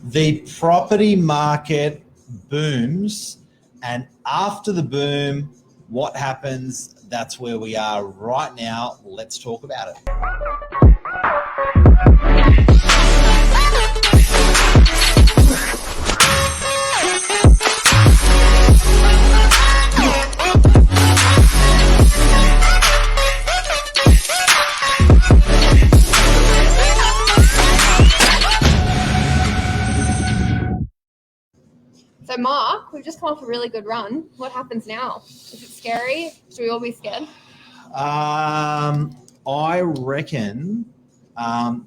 The property market booms, and after the boom, what happens? That's where we are right now. Let's talk about it. So Mark, we've just come off a really good run. What happens now? Is it scary? Should we all be scared? I reckon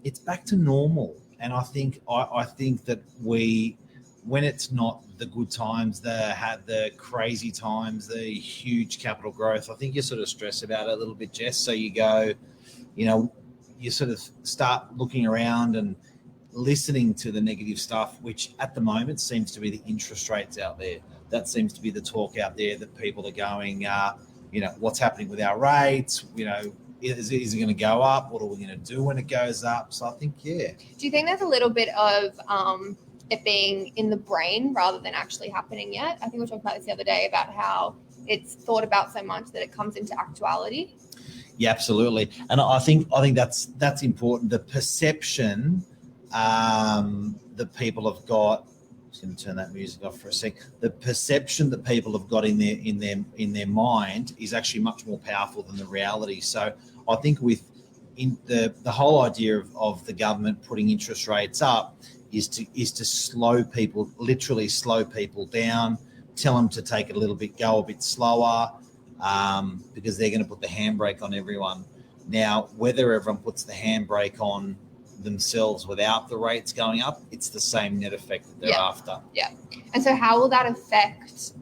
it's back to normal, and I think that when it's not the good times, the crazy times, the huge capital growth, I think you sort of stress about it a little bit, Jess. So you go, you sort of start looking around and listening to the negative stuff, which at the moment seems to be the interest rates out there. That seems to be the talk out there, that people are going, what's happening with our rates? Is it going to go up? What are we going to do when it goes up? So I think, yeah. Do you think there's a little bit of it being in the brain rather than actually happening yet? I think we talked about this the other day about how it's thought about so much that it comes into actuality. Yeah, absolutely. And I think that's important. The perception that people have got. I'm just going to turn that music off for a sec. The perception that people have got in their mind is actually much more powerful than the reality. So I think the whole idea of the government putting interest rates up is to literally slow people down, tell them to take it go a bit slower, because they're going to put the handbrake on everyone. Now, whether everyone puts the handbrake on themselves without the rates going up, it's the same net effect that they're after. Yeah. And so how will that affect,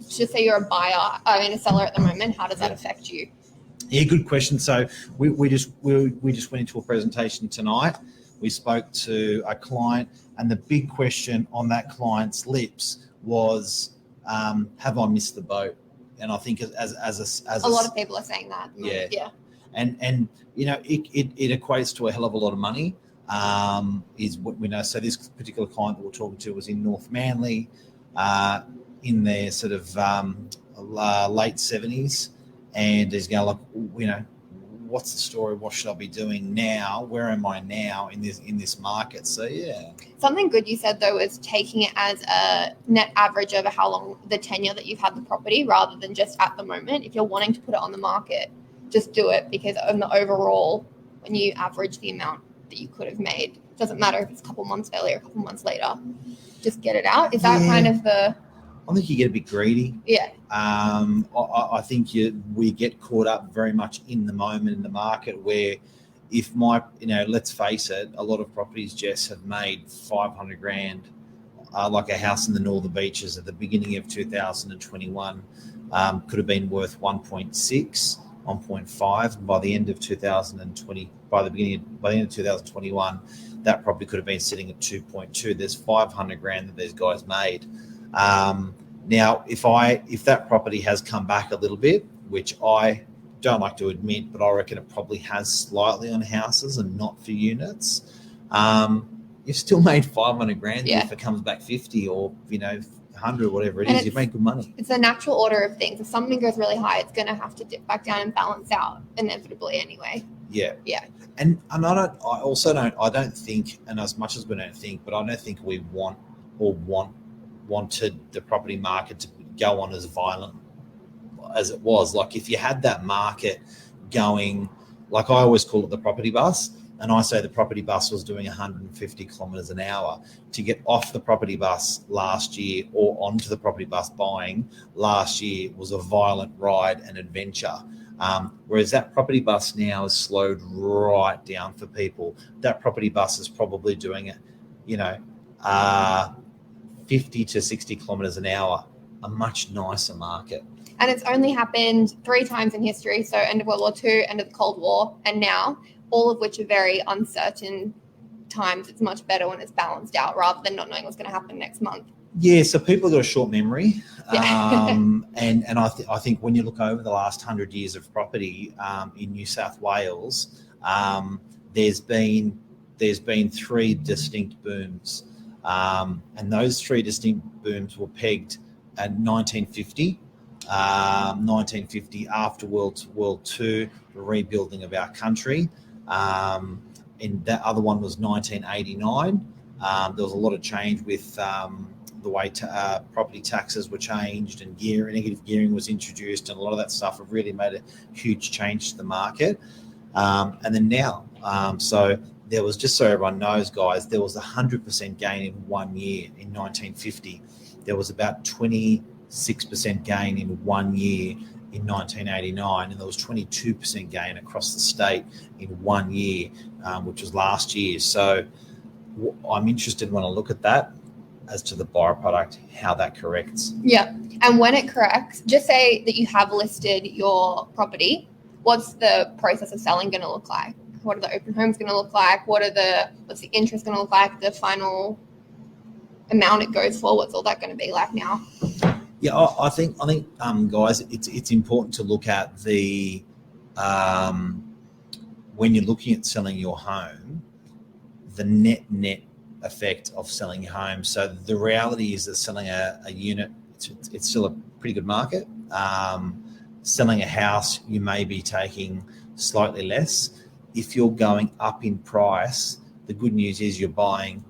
just say you're a seller at the moment, how does that affect you? Yeah, good question. So we just went into a presentation tonight. We spoke to a client, and the big question on that client's lips was, have I missed the boat? And I think as a lot of people are saying that. Yeah. And it equates to a hell of a lot of money, is what we know. So this particular client that we're talking to was in North Manly, in their sort of late 70s, and he's going like, what's the story? What should I be doing now? Where am I now in this market? So yeah. Something good you said though is taking it as a net average over how long the tenure that you've had the property, rather than just at the moment. If you're wanting to put it on the market, just do it, because on the overall, when you average the amount that you could have made, it doesn't matter if it's a couple months earlier, a couple months later, just get it out. Is that kind of I think you get a bit greedy. Yeah. I think we get caught up very much in the moment in the market, where if let's face it, a lot of properties, Jess, have made 500 grand, like a house in the Northern Beaches at the beginning of 2021, could have been worth 1.6. 1.5 by the end of 2020. By the end of 2021, that probably could have been sitting at 2.2. There's 500 grand that these guys made. Now, if that property has come back a little bit, which I don't like to admit, but I reckon it probably has slightly on houses and not for units, you've still made 500 grand. Yeah. If it comes back 50 or 100, whatever it is, you've made good money. It's a natural order of things. If something goes really high, it's going to have to dip back down and balance out inevitably anyway. Yeah. And I don't think, and as much as we don't think, but I don't think we wanted the property market to go on as violent as it was. Like, if you had that market going, like I always call it the property bus, and I say the property bus was doing 150 kilometres an hour. To get off the property bus last year or onto the property bus buying last year was a violent ride and adventure. Whereas that property bus now has slowed right down for people. That property bus is probably doing it, 50 to 60 kilometres an hour, a much nicer market. And it's only happened 3 times in history. So end of World War II, end of the Cold War, and now, all of which are very uncertain times. It's much better when it's balanced out rather than not knowing what's going to happen next month. Yeah, so people have got a short memory. Yeah. And I think when you look over the last 100 years of property in New South Wales, there's been 3 distinct booms. And those three distinct booms were pegged at 1950, 1950 after World War II, the rebuilding of our country. And that other one was 1989. There was a lot of change with the way property taxes were changed, and negative gearing was introduced, and a lot of that stuff have really made a huge change to the market. And then now, so there was, just so everyone knows, guys, there was 100% gain in 1 year in 1950. There was about 26% gain in 1 year in 1989, and there was 22% gain across the state in 1 year, which was last year. So I'm interested when I look at that as to the buyer product, how that corrects. Yeah. And when it corrects, just say that you have listed your property. What's the process of selling going to look like? What are the open homes going to look like? What's the interest going to look like? The final amount it goes for, what's all that going to be like now? Yeah, I think, guys, it's important to look at the when you're looking at selling your home, the net effect of selling your home. So the reality is that selling a unit, it's still a pretty good market. Selling a house, you may be taking slightly less. If you're going up in price, the good news is you're buying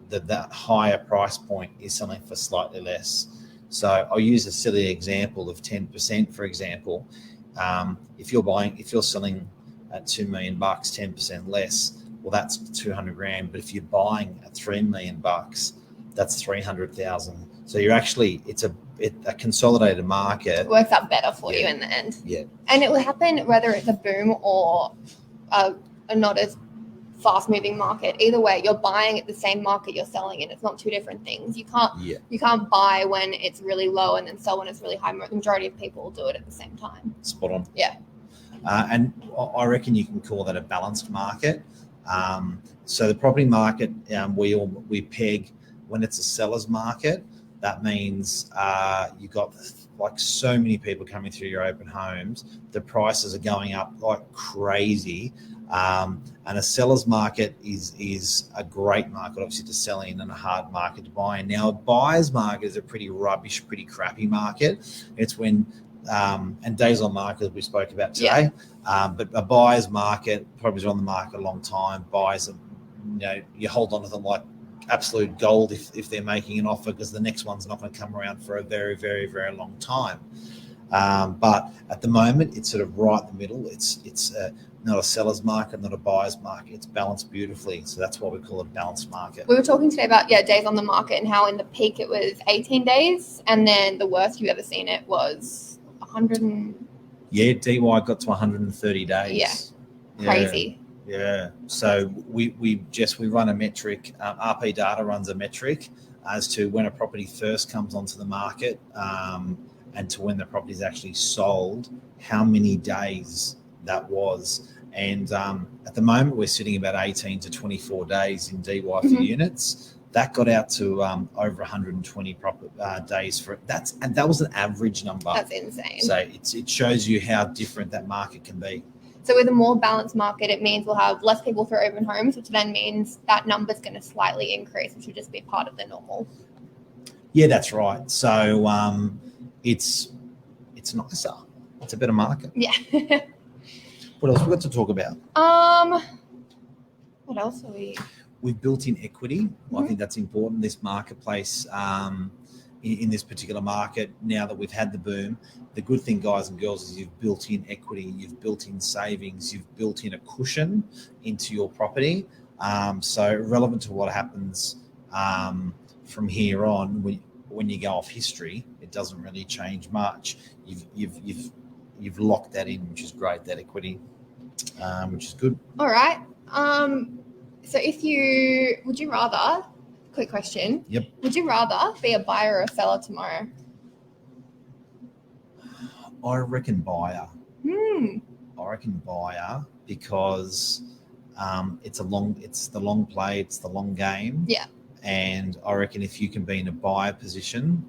that higher price point is selling for slightly less. So I'll use a silly example of 10%, for example. If you're selling at $2 million, 10% less, well, that's 200 grand. But if you're buying at $3 million, that's 300,000. So you're actually, it's a consolidated market. It works out better for you in the end. Yeah. And it will happen whether it's a boom or a not as fast moving market. Either way, you're buying at the same market you're selling in. It's not two different things. You can't buy when it's really low and then sell when it's really high. The majority of people will do it at the same time. Spot on. Yeah. And I reckon you can call that a balanced market. So the property market, we peg when it's a seller's market. That means you've got like so many people coming through your open homes. The prices are going up like crazy. And a seller's market is a great market, obviously, to sell in, and a hard market to buy in. Now, a buyer's market is a pretty rubbish, pretty crappy market. It's when, and days on market, as we spoke about today, but a buyer's market, properties are on the market a long time. Buyers are, you hold on to them like absolute gold if they're making an offer, because the next one's not going to come around for a very, very, very long time. But at the moment, it's sort of right in the middle. It's not a seller's market, not a buyer's market. It's balanced beautifully. So that's why we call it a balanced market. We were talking today about days on the market, and how in the peak it was 18 days, and then the worst you've ever seen it was 100. Yeah, DY got to 130 days. Yeah, crazy. Yeah. So we run a metric. RP Data runs a metric as to when a property first comes onto the market, and to when the property is actually sold, how many days that was. And at the moment, we're sitting about 18 to 24 days in DY for units. That got out to over 120 days for it. That was an average number. That's insane. So it shows you how different that market can be. So with a more balanced market, it means we'll have less people through open homes, which then means that number's going to slightly increase, which will just be part of the normal. Yeah, that's right. So it's nicer. It's a better market. Yeah. What else we got to talk about? What else are we? We've built in equity. I think that's important. This marketplace, in this particular market, now that we've had the boom, the good thing, guys and girls, is you've built in equity, you've built in savings, you've built in a cushion into your property. So relevant to what happens from here on, when you go off history, it doesn't really change much. You've locked that in, which is great. That equity, which is good. All right. So would you rather? Quick question. Yep. Would you rather be a buyer or a seller tomorrow? I reckon buyer. I reckon buyer because it's the long play, it's the long game. Yeah. And I reckon if you can be in a buyer position,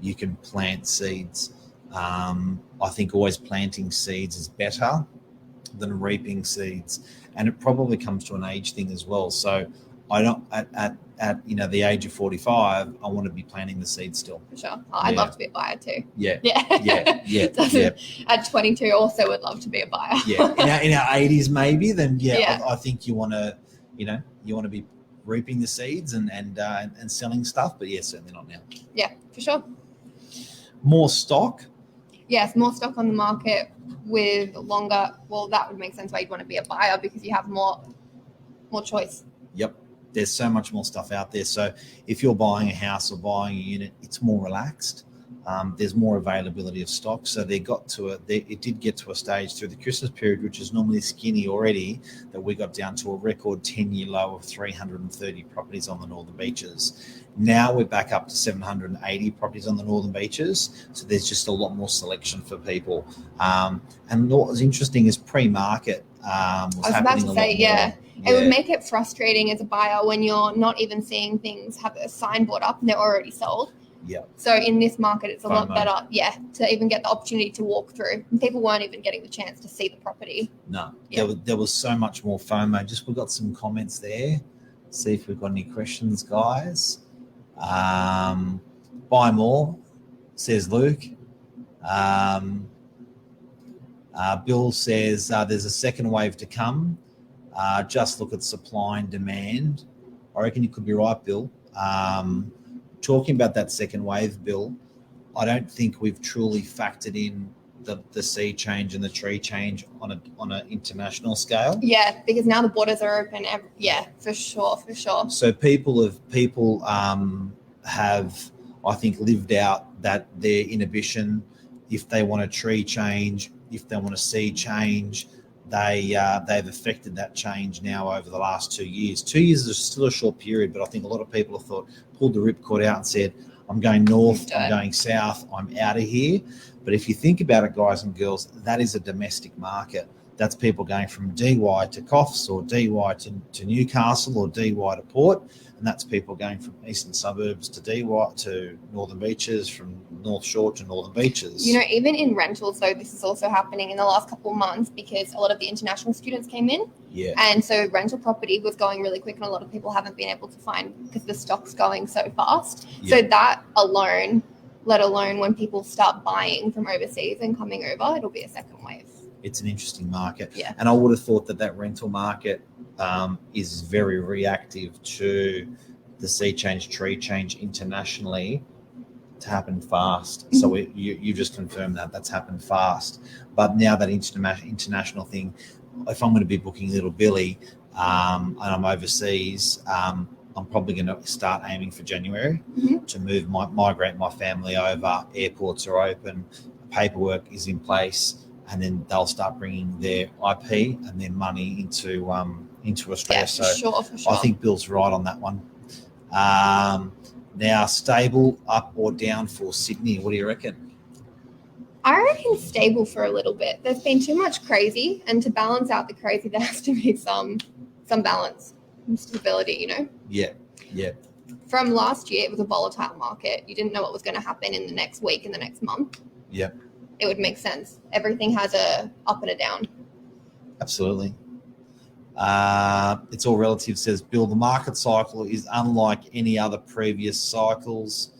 you can plant seeds. I think always planting seeds is better than reaping seeds. And it probably comes to an age thing as well. So I don't at the age of 45, I want to be planting the seed still. For sure. I'd love to be a buyer too. Yeah. Yeah. At 22, also would love to be a buyer. Yeah. In our 80s, maybe. Then I think you want to, you want to be reaping the seeds and selling stuff. But certainly not now. Yeah, for sure. More stock. Yes, more stock on the market with longer. Well, that would make sense why you'd want to be a buyer because you have more choice. Yep. There's so much more stuff out there. So if you're buying a house or buying a unit, it's more relaxed. There's more availability of stock. So it did get to a stage through the Christmas period, which is normally skinny already, that we got down to a record 10-year low of 330 properties on the Northern Beaches. Now we're back up to 780 properties on the Northern Beaches. So there's just a lot more selection for people. And what was interesting is pre-market was happening a lot more. Yeah. It would make it frustrating as a buyer when you're not even seeing things have a signboard up and they're already sold. Yeah. So in this market, it's a lot better, to even get the opportunity to walk through. And people weren't even getting the chance to see the property. No, there was so much more FOMO. We've got some comments there. See if we've got any questions, guys. Buy more, says Luke. Bill says there's a second wave to come. Just look at supply and demand. I reckon you could be right, Bill. Talking about that second wave, Bill, I don't think we've truly factored in the sea change and the tree change on an international scale. Yeah, because now the borders are open. For sure. So people have, I think, lived out that their inhibition. If they want a tree change, if they want a sea change, they've affected that change now over the last 2 years. 2 years is still a short period, but I think a lot of people have pulled the ripcord out and said, I'm going north, I'm going south, I'm out of here. But if you think about it, guys and girls, that is a domestic market. That's people going from DY to Coffs or DY to Newcastle or DY to Port. And that's people going from eastern suburbs to DY to Northern Beaches, from North Shore to Northern Beaches. Even in rentals, though, this is also happening in the last couple of months because a lot of the international students came in. Yeah. And so rental property was going really quick and a lot of people haven't been able to find because the stock's going so fast. Yeah. So that alone, let alone when people start buying from overseas and coming over, it'll be a second wave. It's an interesting market. Yeah. And I would have thought that rental market is very reactive to the sea change, tree change internationally to happen fast. Mm-hmm. So you just confirmed that's happened fast. But now that international thing, if I'm going to be booking Little Billy and I'm overseas, I'm probably going to start aiming for January to migrate my family over. Airports are open, paperwork is in place. And then they'll start bringing their IP and their money into Australia. Yeah, for sure. I think Bill's right on that one. Now, stable, up or down for Sydney? What do you reckon? I reckon stable for a little bit. There's been too much crazy, and to balance out the crazy, there has to be some balance, some stability. Yeah. From last year, it was a volatile market. You didn't know what was going to happen in the next week, in the next month. Yeah. It would make sense. Everything has a up and a down. Absolutely. It's all relative, says Bill. The market cycle is unlike any other previous cycles.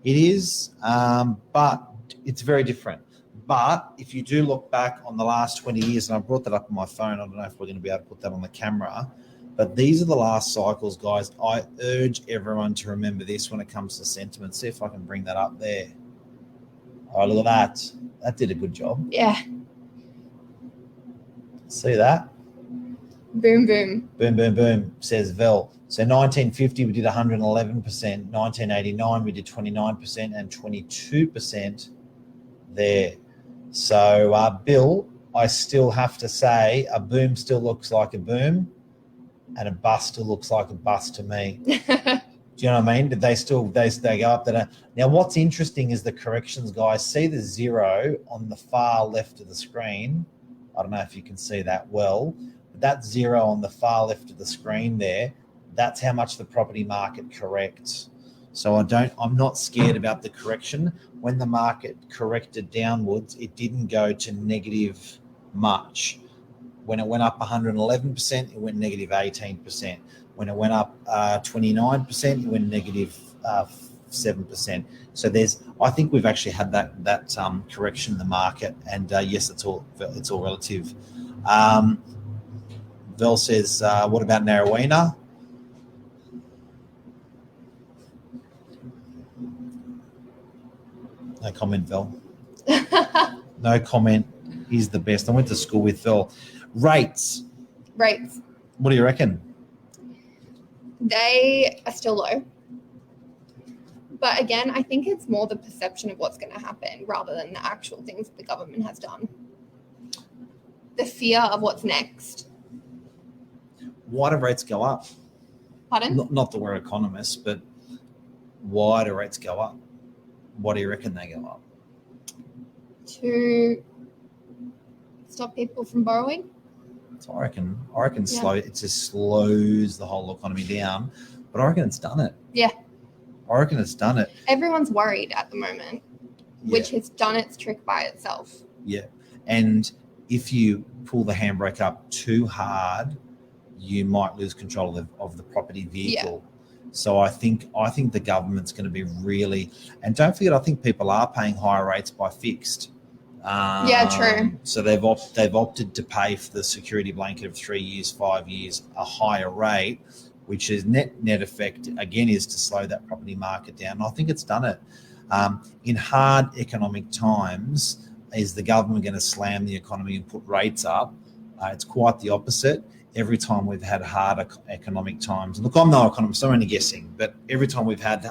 It is, but it's very different. But if you do look back on the last 20 years, and I brought that up on my phone, I don't know if we're going to be able to put that on the camera, but these are the last cycles, guys. I urge everyone to remember this when it comes to sentiment. See if I can bring that up there. Oh, look at that. That did a good job. Yeah. See that? Boom, boom. Boom, boom, boom, says Vel. So 1950, we did 111%. 1989, we did 29% and 22% there. So, Bill, I still have to say a boom still looks like a boom and a bust still looks like a bust to me. Do you know what I mean? They go up there. Now, what's interesting is the corrections, guys. See the zero on the far left of the screen. I don't know if you can see that well, but that zero on the far left of the screen there, that's how much the property market corrects. So I'm not scared about the correction. When the market corrected downwards, it didn't go to negative much. When it went up 111%, it went negative 18%. When it went up 29%, it went negative 7%. So I think we've actually had that correction in the market, and yes, it's all relative. Vel says, what about Narrowena? No comment, Vel. No comment. He's the best. I went to school with Vel. Rates. What do you reckon? They are still low. But again, I think it's more the perception of what's going to happen rather than the actual things that the government has done. The fear of what's next. Why do rates go up? Pardon? Not that we're economists, but why do rates go up? Why do you reckon they go up? To stop people from borrowing. So I reckon it just slows the whole economy down, but I reckon it's done it. Yeah. I reckon it's done it. Everyone's worried at the moment, which has done its trick by itself. Yeah. And if you pull the handbrake up too hard, you might lose control of the property vehicle. Yeah. So I think the government's going to be really, and don't forget, I think people are paying higher rates by fixed. True. So they've opted to pay for the security blanket of 3 years, 5 years, a higher rate, which is net effect, again, is to slow that property market down. And I think it's done it. In hard economic times, is the government going to slam the economy and put rates up? It's quite the opposite. Every time we've had hard economic times, look, I'm no economist, I'm only guessing, but every time we've had,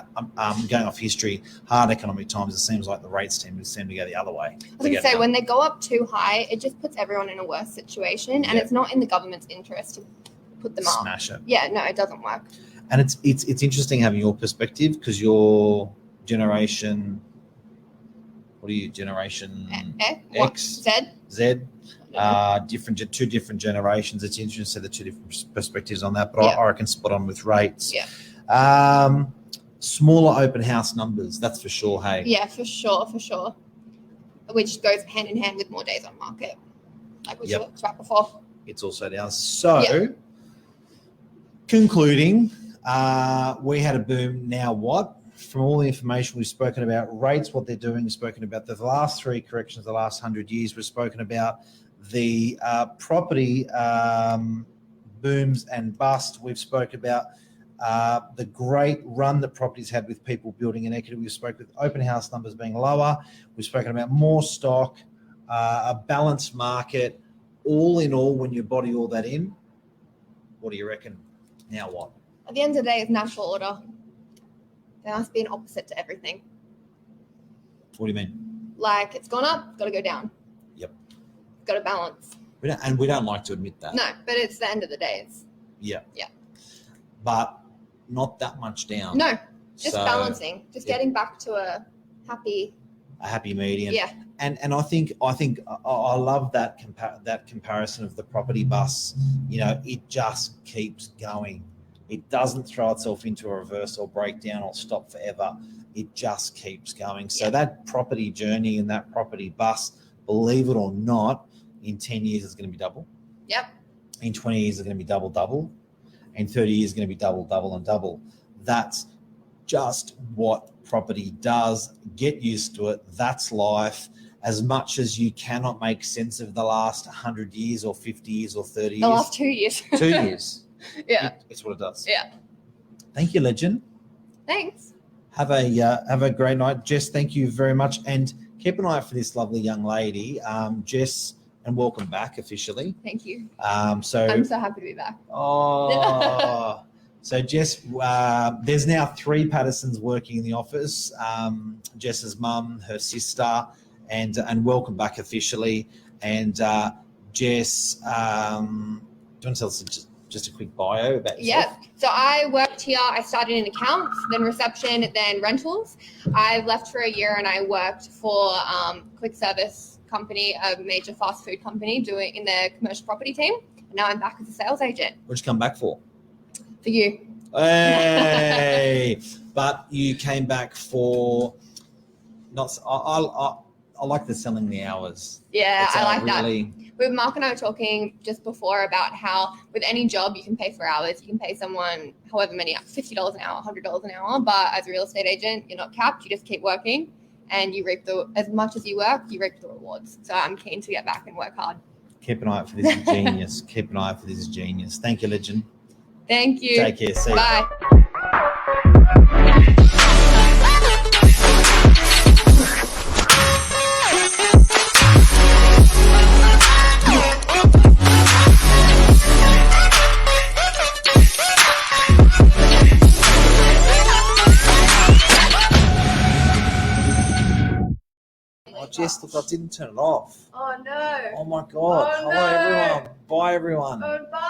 going off history, hard economic times, it seems like the rates seem to go the other way. I was going to say, when they go up too high, it just puts everyone in a worse situation, and it's not in the government's interest to put them up. Smash it. Yeah, no, it doesn't work. And it's interesting having your perspective, because your generation, what are you, generation X? Z? Two different generations. It's interesting to see the two different perspectives on that, but I reckon spot on with rates. Yeah. Smaller open house numbers, that's for sure, hey? Yeah, for sure. Which goes hand in hand with more days on market, like we talked about before. It's also down. So, concluding, we had a boom. Now what? From all the information we've spoken about, rates, what they're doing, we've spoken about the last three corrections, the last 100 years, we've spoken about the property booms and bust. We've spoken about the great run that properties had with people building an equity. We've spoken with open house numbers being lower. We've spoken about more stock, a balanced market. All in all, when you body all that in, what do you reckon? Now what? At the end of the day, it's natural order. There must be an opposite to everything. What do you mean? Like, it's gone up, got to go down. Yep. Got to balance. We don't like to admit that. No, but it's the end of the day. Yeah. But not that much down. No, just balancing, just getting back to a happy median. Yeah. And I think I love that comparison of the property bus. You know, it just keeps going. It doesn't throw itself into a reverse or breakdown or stop forever. It just keeps going. So that property journey and that property bus, believe it or not, in 10 years it's going to be double. Yep. In 20 years it's going to be double. In 30 years it's going to be double and double. That's just what property does. Get used to it. That's life. As much as you cannot make sense of the last 100 years or 50 years or 30 years. The last 2 years. 2 years. Yeah. It's what it does. Yeah. Thank you, legend. Thanks. Have a great night. Jess, thank you very much. And keep an eye out for this lovely young lady, Jess, and welcome back officially. Thank you. So I'm so happy to be back. Oh, so Jess, there's now 3 Pattersons working in the office. Jess's mum, her sister, and welcome back officially. And Jess, do you want to tell us just a quick bio about yourself? Yeah. So I worked here. I started in accounts, then reception, then rentals. I left for a year and I worked for quick service company, a major fast food company, doing in their commercial property team. And now I'm back as a sales agent. What'd you come back for? For you. Hey, but you came back for not. I like the selling the hours. Yeah, It's I like really, that. With Mark and I were talking just before about how with any job you can pay for hours. You can pay someone however many, $50 an hour, $100 an hour. But as a real estate agent, you're not capped. You just keep working, and you reap as much as you work, you reap the rewards. So I'm keen to get back and work hard. Keep an eye out for this genius. Keep an eye out for this genius. Thank you, legend. Thank you. Take care. See you. Bye. Oh, Jess, look, I didn't turn it off. Oh no. Oh my God. Oh, Hello, no. everyone. Bye, everyone. Oh, bye.